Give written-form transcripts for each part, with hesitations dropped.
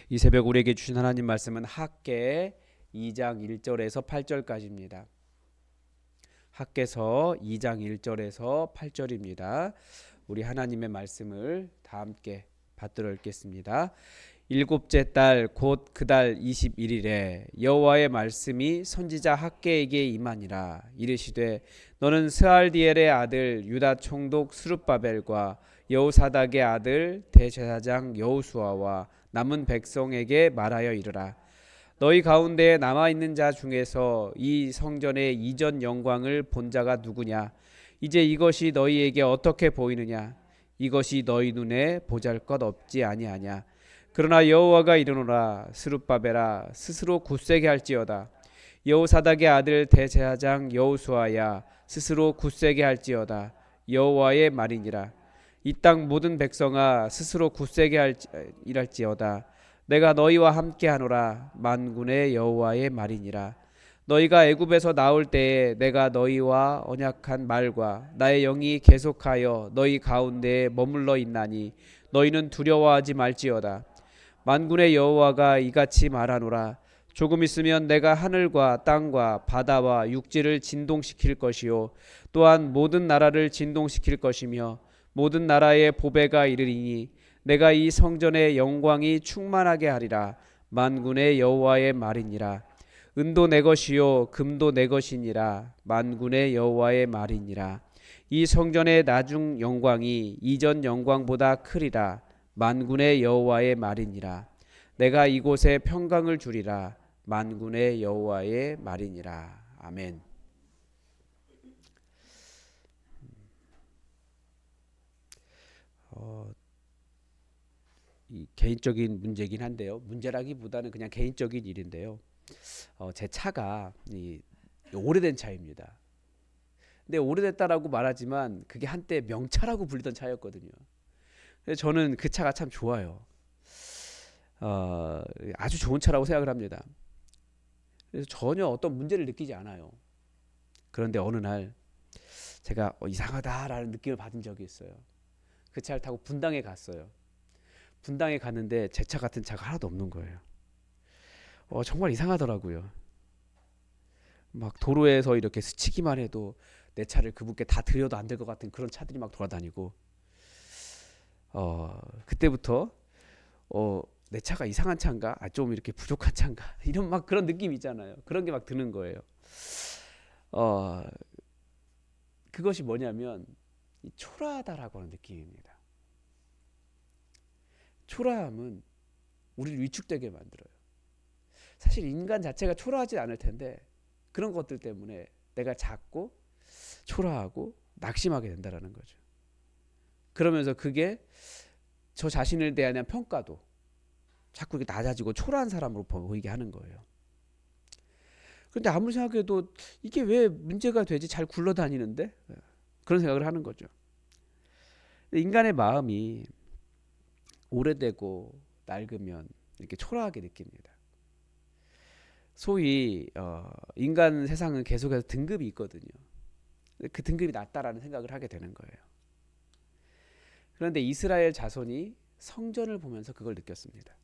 이 새벽 우리에게 주신 하나님 말씀은 학개 2장 1절에서 8절까지입니다. 학개서 2장 1절에서 8절입니다. 우리 하나님의 말씀을 다 함께 받들어 읽겠습니다. 일곱째 달 곧 그 달 21일에 여호와의 말씀이 선지자 학개에게 임하니라. 이르시되 너는 스알디엘의 아들 유다 총독 스룹바벨과 여호사닥의 아들 대제사장 여호수아와 남은 백성에게 말하여 이르라. 너희 가운데 남아있는 자 중에서 이 성전의 이전 영광을 본 자가 누구냐? 이제 이것이 너희에게 어떻게 보이느냐? 이것이 너희 눈에 보잘것 없지 아니하냐? 그러나 여호와가 이르노라. 스룹바벨아 스스로 굳세게 할지어다. 여호사닥의 아들 대제사장 여호수아야 스스로 굳세게 할지어다. 여호와의 말이니라. 이 땅 모든 백성아 스스로 굳세게 일할지어다. 내가 너희와 함께하노라. 만군의 여호와의 말이니라. 너희가 애굽에서 나올 때에 내가 너희와 언약한 말과 나의 영이 계속하여 너희 가운데에 머물러 있나니 너희는 두려워하지 말지어다. 만군의 여호와가 이같이 말하노라. 조금 있으면 내가 하늘과 땅과 바다와 육지를 진동시킬 것이요 또한 모든 나라를 진동시킬 것이며 모든 나라의 보배가 이르리니 내가 이 성전의 영광이 충만하게 하리라. 만군의 여호와의 말이니라. 은도 내 것이요 금도 내 것이니라. 만군의 여호와의 말이니라. 이 성전의 나중 영광이 이전 영광보다 크리라. 만군의 여호와의 말이니라. 내가 이곳에 평강을 주리라. 만군의 여호와의 말이니라. 아멘. 이 개인적인 문제긴 한데요. 문제라기보다는 그냥 개인적인 일인데요. 제 차가 오래된 차입니다. 근데 오래됐다라고 말하지만 그게 한때 명차라고 불리던 차였거든요. 그래서 저는 그 차가 참 좋아요. 아주 좋은 차라고 생각을 합니다. 그래서 전혀 어떤 문제를 느끼지 않아요. 그런데 어느 날 제가 이상하다라는 느낌을 받은 적이 있어요. 그 차를 타고 분당에 갔어요. 분당에 갔는데 제 차 같은 차가 하나도 없는 거예요. 정말 이상하더라고요. 막 도로에서 이렇게 스치기만 해도 내 차를 그분께 다 드려도 안 될 것 같은 그런 차들이 막 돌아다니고 그때부터 내 차가 이상한 차인가? 좀 이렇게 부족한 차인가? 이런 막 그런 느낌 있잖아요. 그런 게 막 드는 거예요. 어, 그것이 뭐냐면 초라하다라고 하는 느낌입니다. 초라함은 우리를 위축되게 만들어요. 사실 인간 자체가 초라하지 않을 텐데 그런 것들 때문에 내가 작고 초라하고 낙심하게 된다라는 거죠. 그러면서 그게 저 자신을 대한 평가도 자꾸 이렇게 낮아지고 초라한 사람으로 보이게 하는 거예요. 그런데 아무리 생각해도 이게 왜 문제가 되지? 잘 굴러다니는데? 그런 생각을 하는 거죠. 인간의 마음이 오래되고 낡으면 이렇게 초라하게 느낍니다. 소위 인간 세상은 계속해서 등급이 있거든요. 그 등급이 낮다라는 생각을 하게 되는 거예요. 그런데 이스라엘 자손이 성전을 보면서 그걸 느꼈습니다.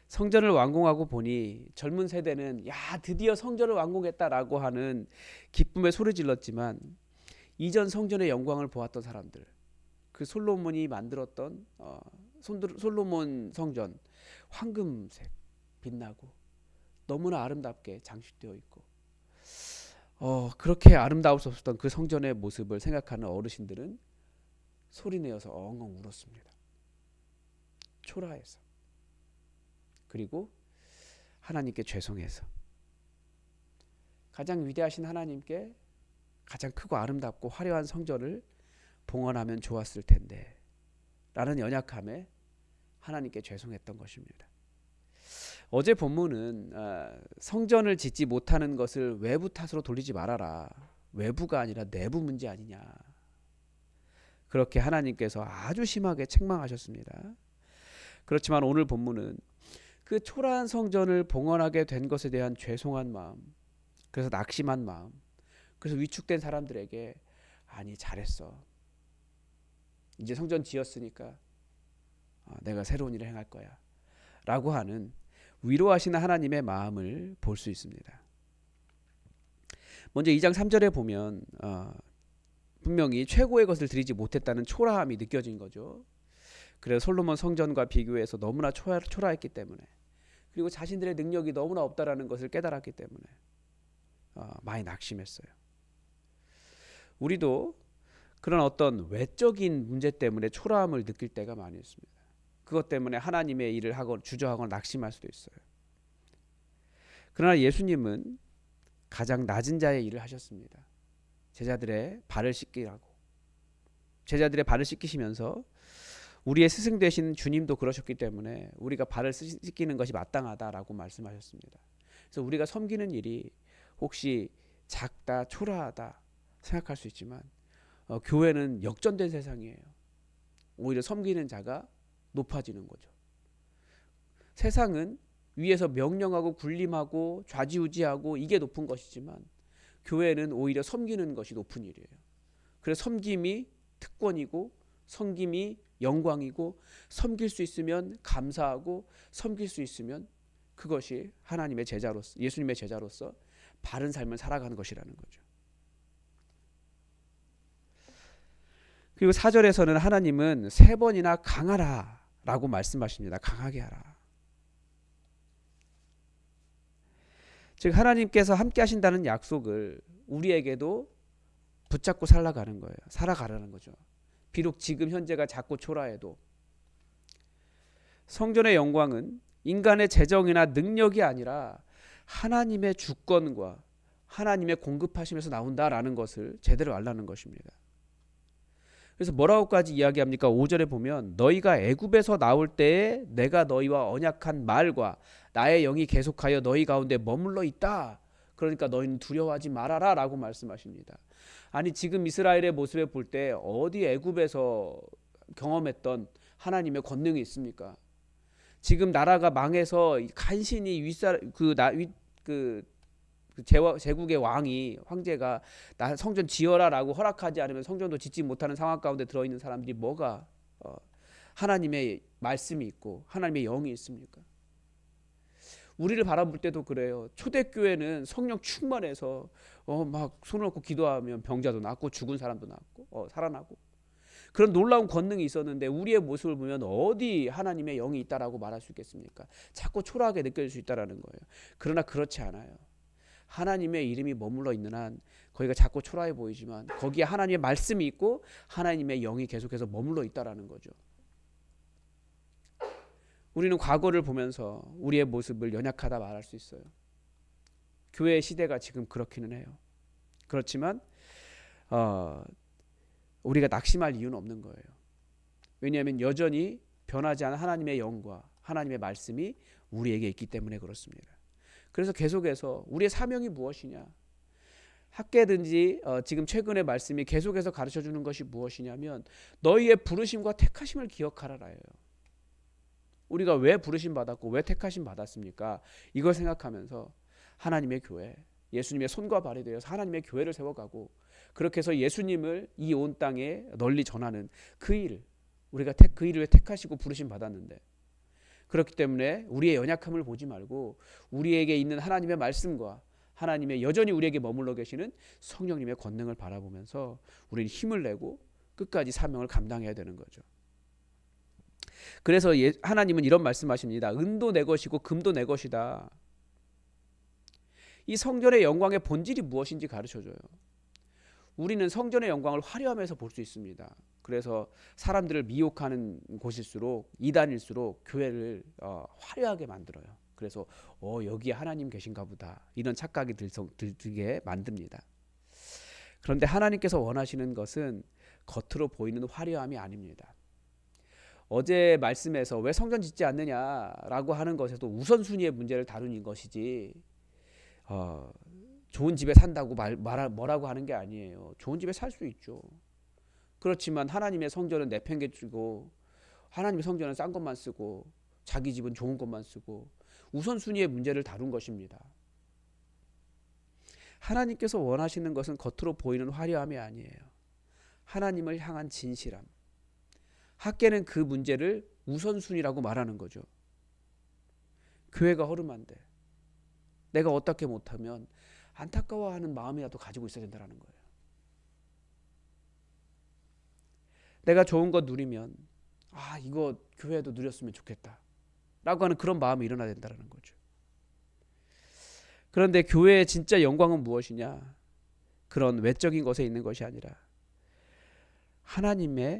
성전을 완공하고 보니 젊은 세대는 야 드디어 성전을 완공했다라고 하는 기쁨에 소리 질렀지만 이전 성전의 영광을 보았던 사람들, 그 솔로몬이 만들었던 솔로몬 성전 황금색 빛나고 너무나 아름답게 장식되어 있고 그렇게 아름다울 수 없었던 그 성전의 모습을 생각하는 어르신들은 소리내어서 엉엉 울었습니다. 초라해서. 그리고 하나님께 죄송해서. 가장 위대하신 하나님께 가장 크고 아름답고 화려한 성전을 봉헌하면 좋았을 텐데 라는 연약함에 하나님께 죄송했던 것입니다. 어제 본문은 성전을 짓지 못하는 것을 외부 탓으로 돌리지 말아라. 외부가 아니라 내부 문제 아니냐. 그렇게 하나님께서 아주 심하게 책망하셨습니다. 그렇지만 오늘 본문은 그 초라한 성전을 봉헌하게 된 것에 대한 죄송한 마음, 그래서 낙심한 마음, 그래서 위축된 사람들에게 아니 잘했어. 이제 성전 지었으니까 내가 새로운 일을 행할 거야. 라고 하는 위로하시는 하나님의 마음을 볼 수 있습니다. 먼저 2장 3절에 보면 분명히 최고의 것을 드리지 못했다는 초라함이 느껴진 거죠. 그래서 솔로몬 성전과 비교해서 너무나 초라했기 때문에, 그리고 자신들의 능력이 너무나 없다라는 것을 깨달았기 때문에 많이 낙심했어요. 우리도 그런 어떤 외적인 문제 때문에 초라함을 느낄 때가 많이 있습니다. 그것 때문에 하나님의 일을 하거나 주저하거나 낙심할 수도 있어요. 그러나 예수님은 가장 낮은 자의 일을 하셨습니다. 제자들의 발을 씻기라고. 제자들의 발을 씻기시면서 우리의 스승 되신 주님도 그러셨기 때문에 우리가 발을 씻기는 것이 마땅하다라고 말씀하셨습니다. 그래서 우리가 섬기는 일이 혹시 작다, 초라하다 생각할 수 있지만 교회는 역전된 세상이에요. 오히려 섬기는 자가 높아지는 거죠. 세상은 위에서 명령하고 군림하고 좌지우지하고 이게 높은 것이지만 교회는 오히려 섬기는 것이 높은 일이에요. 그래서 섬김이 특권이고 섬김이 영광이고, 섬길 수 있으면 감사하고, 섬길 수 있으면 그것이 하나님의 제자로서, 예수님의 제자로서 바른 삶을 살아가는 것이라는 거죠. 그리고 4절에서는 하나님은 3번이나 강하라 라고 말씀하십니다. 강하게 하라. 즉 하나님께서 함께 하신다는 약속을 우리에게도 붙잡고 살아가는 거예요. 살아가라는 거죠. 비록 지금 현재가 작고 초라해도 성전의 영광은 인간의 재정이나 능력이 아니라 하나님의 주권과 하나님의 공급하심에서 나온다라는 것을 제대로 알라는 것입니다. 그래서 뭐라고까지 이야기합니까? 5절에 보면 너희가 애굽에서 나올 때에 내가 너희와 언약한 말과 나의 영이 계속하여 너희 가운데 머물러 있다. 그러니까 너희는 두려워하지 말아라 라고 말씀하십니다. 아니 지금 이스라엘의 모습을 볼 때 어디 애굽에서 경험했던 하나님의 권능이 있습니까? 지금 나라가 망해서 간신히 제국의 왕이 황제가 나 성전 지어라라고 허락하지 않으면 성전도 짓지 못하는 상황 가운데 들어있는 사람들이 뭐가 하나님의 말씀이 있고 하나님의 영이 있습니까? 우리를 바라볼 때도 그래요. 초대교회는 성령 충만해서 막 손을 놓고 기도하면 병자도 낫고 죽은 사람도 낫고 살아나고 그런 놀라운 권능이 있었는데 우리의 모습을 보면 어디 하나님의 영이 있다라고 말할 수 있겠습니까? 자꾸 초라하게 느껴질 수 있다라는 거예요. 그러나 그렇지 않아요. 하나님의 이름이 머물러 있는 한 거기가 자꾸 초라해 보이지만 거기에 하나님의 말씀이 있고 하나님의 영이 계속해서 머물러 있다라는 거죠. 우리는 과거를 보면서 우리의 모습을 연약하다 말할 수 있어요. 교회의 시대가 지금 그렇기는 해요. 그렇지만 우리가 낙심할 이유는 없는 거예요. 왜냐하면 여전히 변하지 않은 하나님의 영과 하나님의 말씀이 우리에게 있기 때문에 그렇습니다. 그래서 계속해서 우리의 사명이 무엇이냐, 학계든지 지금 최근의 말씀이 계속해서 가르쳐주는 것이 무엇이냐면 너희의 부르심과 택하심을 기억하라라예요. 우리가 왜 부르심 받았고 왜 택하심 받았습니까? 이걸 생각하면서 하나님의 교회, 예수님의 손과 발이 되어서 하나님의 교회를 세워가고 그렇게 해서 예수님을 이 온 땅에 널리 전하는 그 일을 우리가 그 일을 택하시고 부르심 받았는데, 그렇기 때문에 우리의 연약함을 보지 말고 우리에게 있는 하나님의 말씀과 하나님의 여전히 우리에게 머물러 계시는 성령님의 권능을 바라보면서 우리는 힘을 내고 끝까지 사명을 감당해야 되는 거죠. 그래서 하나님은 이런 말씀하십니다. 은도 내 것이고 금도 내 것이다. 이 성전의 영광의 본질이 무엇인지 가르쳐줘요. 우리는 성전의 영광을 화려하면서 볼 수 있습니다. 그래서 사람들을 미혹하는 곳일수록 이단일수록 교회를 화려하게 만들어요. 그래서 여기에 하나님 계신가 보다 이런 착각이 들게 만듭니다. 그런데 하나님께서 원하시는 것은 겉으로 보이는 화려함이 아닙니다. 어제 말씀에서 왜 성전 짓지 않느냐라고 하는 것에도 우선순위의 문제를 다루는 것이지 좋은 집에 산다고 뭐라고 하는 게 아니에요. 좋은 집에 살 수 있죠. 그렇지만 하나님의 성전은 내팽개치고 하나님의 성전은 싼 것만 쓰고 자기 집은 좋은 것만 쓰고 우선순위의 문제를 다룬 것입니다. 하나님께서 원하시는 것은 겉으로 보이는 화려함이 아니에요. 하나님을 향한 진실함. 학계는 그 문제를 우선순위라고 말하는 거죠. 교회가 허름한데 내가 어떻게 못하면 안타까워하는 마음이라도 가지고 있어야 된다는 거예요. 내가 좋은 거 누리면 이거 교회도 누렸으면 좋겠다 라고 하는 그런 마음이 일어나야 된다는 거죠. 그런데 교회의 진짜 영광은 무엇이냐? 그런 외적인 것에 있는 것이 아니라 하나님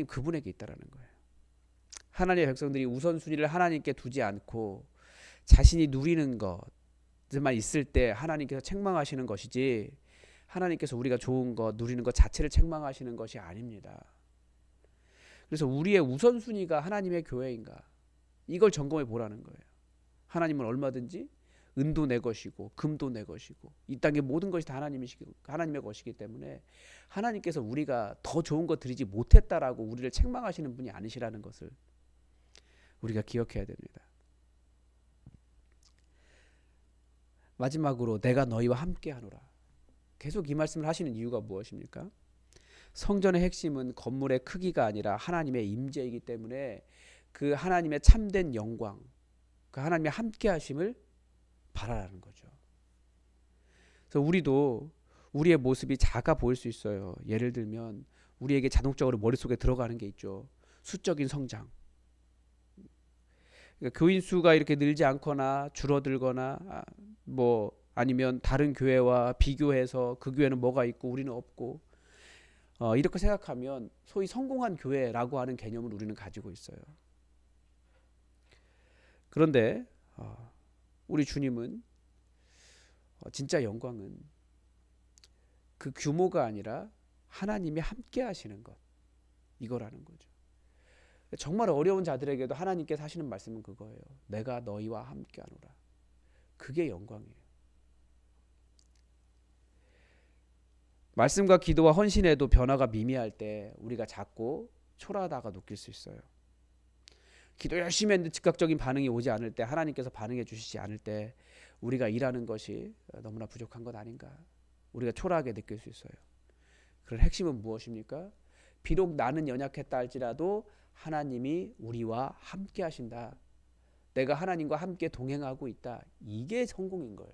그분에게 있다라는 거예요. 하나님의 백성들이 우선순위를 하나님께 두지 않고 자신이 누리는 것만 있을 때 하나님께서 책망하시는 것이지, 하나님께서 우리가 좋은 것 누리는 것 자체를 책망하시는 것이 아닙니다. 그래서 우리의 우선순위가 하나님의 교회인가, 이걸 점검해 보라는 거예요. 하나님은 얼마든지 은도 내 것이고 금도 내 것이고 이 땅의 모든 것이 다 하나님의 것이기 때문에 하나님께서 우리가 더 좋은 것 드리지 못했다라고 우리를 책망하시는 분이 아니시라는 것을 우리가 기억해야 됩니다. 마지막으로 내가 너희와 함께 하노라. 계속 이 말씀을 하시는 이유가 무엇입니까? 성전의 핵심은 건물의 크기가 아니라 하나님의 임재이기 때문에 그 하나님의 참된 영광, 그 하나님의 함께 하심을 바라라는 거죠. 그래서 우리도 우리의 모습이 작아 보일 수 있어요. 예를 들면 우리에게 자동적으로 머릿속에 들어가는 게 있죠. 수적인 성장. 그러니까 교인 수가 이렇게 늘지 않거나 줄어들거나 아니면 다른 교회와 비교해서 그 교회는 뭐가 있고 우리는 없고 이렇게 생각하면 소위 성공한 교회라고 하는 개념을 우리는 가지고 있어요. 그런데 우리 주님은 진짜 영광은 그 규모가 아니라 하나님이 함께 하시는 것, 이거라는 거죠. 정말 어려운 자들에게도 하나님께서 하시는 말씀은 그거예요. 내가 너희와 함께 하노라. 그게 영광이에요. 말씀과 기도와 헌신에도 변화가 미미할 때 우리가 자꾸 초라하다가 느낄 수 있어요. 기도 열심히 했는데 즉각적인 반응이 오지 않을 때, 하나님께서 반응해 주시지 않을 때 우리가 일하는 것이 너무나 부족한 것 아닌가, 우리가 초라하게 느낄 수 있어요. 그런 핵심은 무엇입니까? 비록 나는 연약했다 할지라도 하나님이 우리와 함께 하신다. 내가 하나님과 함께 동행하고 있다. 이게 성공인 거예요.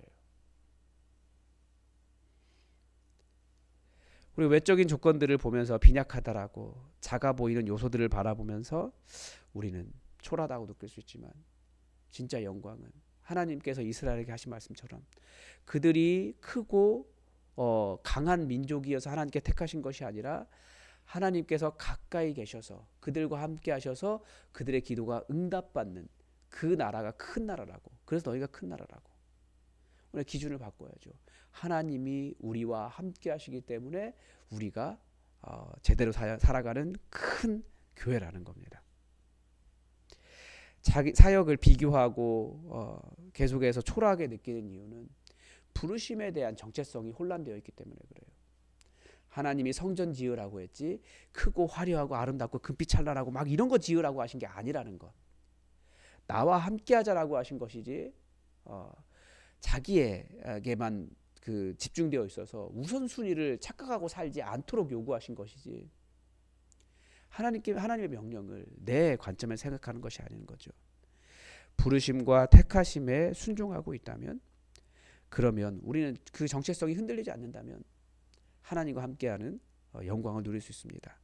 우리 외적인 조건들을 보면서 빈약하다라고 작아 보이는 요소들을 바라보면서 우리는 초라하다고 느낄 수 있지만 진짜 영광은 하나님께서 이스라엘에게 하신 말씀처럼 그들이 크고 강한 민족이어서 하나님께 택하신 것이 아니라 하나님께서 가까이 계셔서 그들과 함께 하셔서 그들의 기도가 응답받는 그 나라가 큰 나라라고. 그래서 너희가 큰 나라라고. 오늘 기준을 바꿔야죠. 하나님이 우리와 함께 하시기 때문에 우리가 제대로 살아가는 큰 교회라는 겁니다. 자기 사역을 비교하고 계속해서 초라하게 느끼는 이유는 부르심에 대한 정체성이 혼란되어 있기 때문에 그래요. 하나님이 성전 지으라고 했지 크고 화려하고 아름답고 금빛 찬란하고 막 이런 거 지으라고 하신 게 아니라는 것. 나와 함께 하자라고 하신 것이지 자기에게만 집중되어 있어서 우선순위를 착각하고 살지 않도록 요구하신 것이지 하나님의 명령을 내 관점에서 생각하는 것이 아닌 거죠. 부르심과 택하심에 순종하고 있다면, 그러면 우리는 그 정체성이 흔들리지 않는다면 하나님과 함께하는 영광을 누릴 수 있습니다.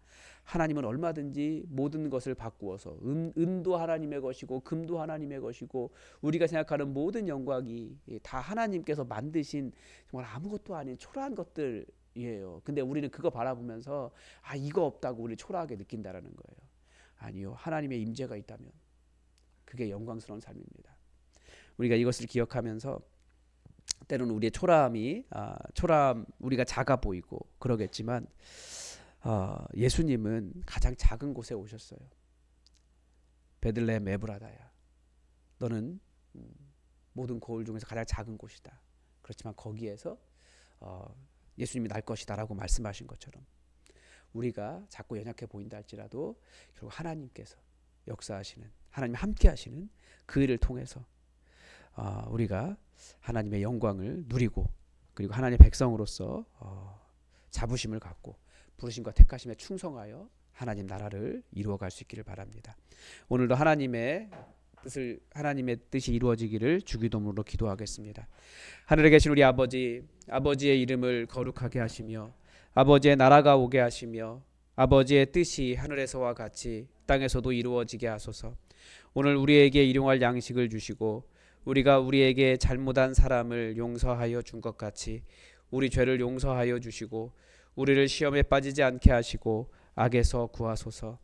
하나님은 얼마든지 모든 것을 바꾸어서 은도 하나님의 것이고 금도 하나님의 것이고 우리가 생각하는 모든 영광이 다 하나님께서 만드신 정말 아무것도 아닌 초라한 것들이에요. 근데 우리는 그거 바라보면서 이거 없다고 우리 초라하게 느낀다라는 거예요. 아니요, 하나님의 임재가 있다면 그게 영광스러운 삶입니다. 우리가 이것을 기억하면서 때로는 우리의 초라함이 우리가 작아 보이고 그러겠지만 예수님은 가장 작은 곳에 오셨어요. 베들레헴 에브라다야, 너는 모든 고을 중에서 가장 작은 곳이다. 그렇지만 거기에서 예수님이 날 것이다 라고 말씀하신 것처럼 우리가 자꾸 연약해 보인다 할지라도 결국 하나님께서 역사하시는, 하나님 함께 하시는 그 일을 통해서 우리가 하나님의 영광을 누리고 그리고 하나님의 백성으로서 자부심을 갖고 부르심과 택하심에 충성하여 하나님 나라를 이루어갈 수 있기를 바랍니다. 오늘도 하나님의 하나님의 뜻이 이루어지기를 주기도문으로 기도하겠습니다. 하늘에 계신 우리 아버지, 아버지의 이름을 거룩하게 하시며 아버지의 나라가 오게 하시며 아버지의 뜻이 하늘에서와 같이 땅에서도 이루어지게 하소서. 오늘 우리에게 일용할 양식을 주시고 우리가 우리에게 잘못한 사람을 용서하여 준 것 같이 우리 죄를 용서하여 주시고 우리를 시험에 빠지지 않게 하시고 악에서 구하소서.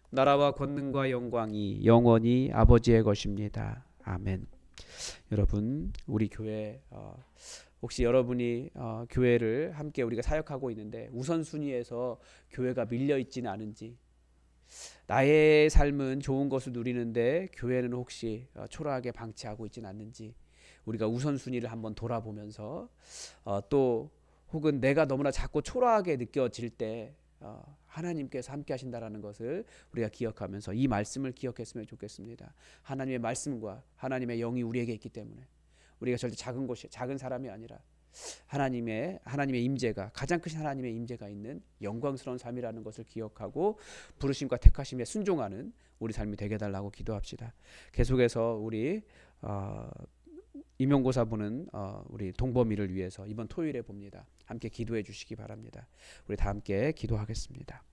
나라와 권능과 영광이 영원히 아버지의 것입니다. 아멘. 여러분, 우리 교회 혹시 여러분이 교회를 함께 우리가 사역하고 있는데 우선순위에서 교회가 밀려 있지는 않은지, 나의 삶은 좋은 것을 누리는데 교회는 혹시 초라하게 방치하고 있지는 않는지 우리가 우선순위를 한번 돌아보면서 또 혹은 내가 너무나 자꾸 초라하게 느껴질 때 하나님께서 함께 하신다라는 것을 우리가 기억하면서 이 말씀을 기억했으면 좋겠습니다. 하나님의 말씀과 하나님의 영이 우리에게 있기 때문에 우리가 절대 작은 사람이 아니라 하나님의 임재가, 가장 크신 하나님의 임재가 있는 영광스러운 삶이라는 것을 기억하고 부르심과 택하심에 순종하는 우리 삶이 되게 달라고 기도합시다. 계속해서 우리 임용고사부는 우리 동범이를 위해서 이번 토요일에 봅니다. 함께 기도해 주시기 바랍니다. 우리 다 함께 기도하겠습니다.